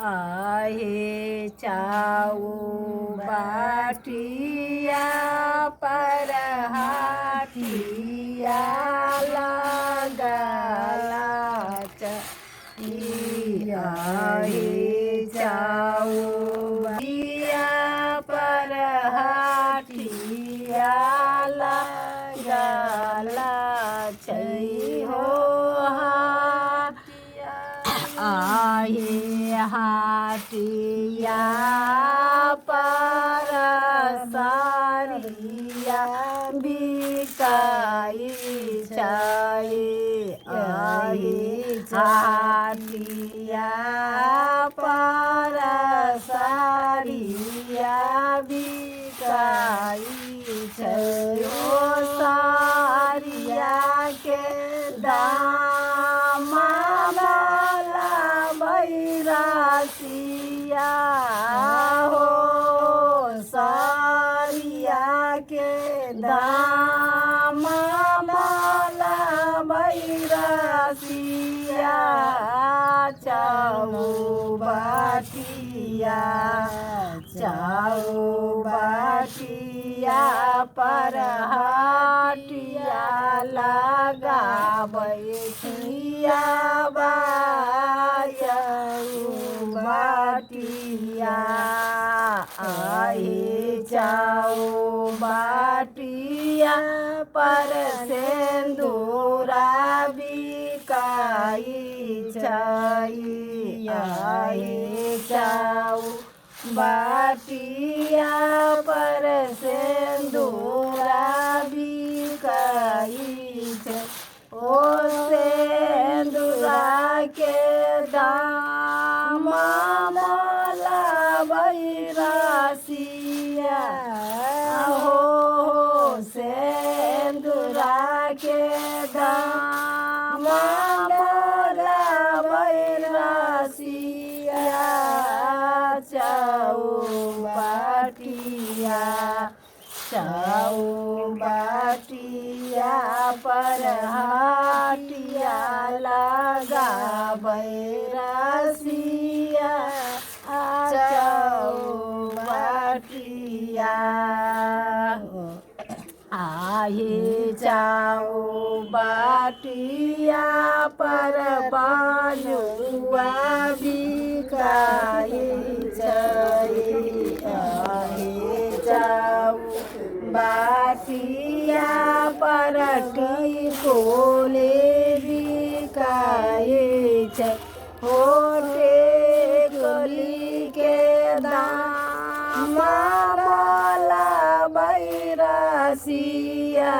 आहे चाऊ बाटिया पर हाटिया लगाला आहे चाऊ बाटिया पर हाटिया लगाला हो आहे हाटिया पर सारिया बिकाई चाहे आहे हाटिया पर सारिया बिकाई छो सारिया के दाम बैरासिया हो सारिया के दाम बैरासिया चाऊ बाटिया पर हाटिया लगा बैठिया बाटिया आहे चाऊ बाटिया पर सेंदूरा बिकाई चाहिए आहे चाऊ बाटिया पर सेंदूरा बिकाई ओ सेंदूरा के दाम बैरासिया हो सेंदूरा के दाम बैरासिया चाऊ बाटिया पर हाटिया लगा बैरासिया चाऊ बाटिया आहे चाऊ बाटिया पर बाजुआ बिकाई आहे चाऊ बाटिया पर टिकोले बिकाई होटे गली के दाम बैरासिया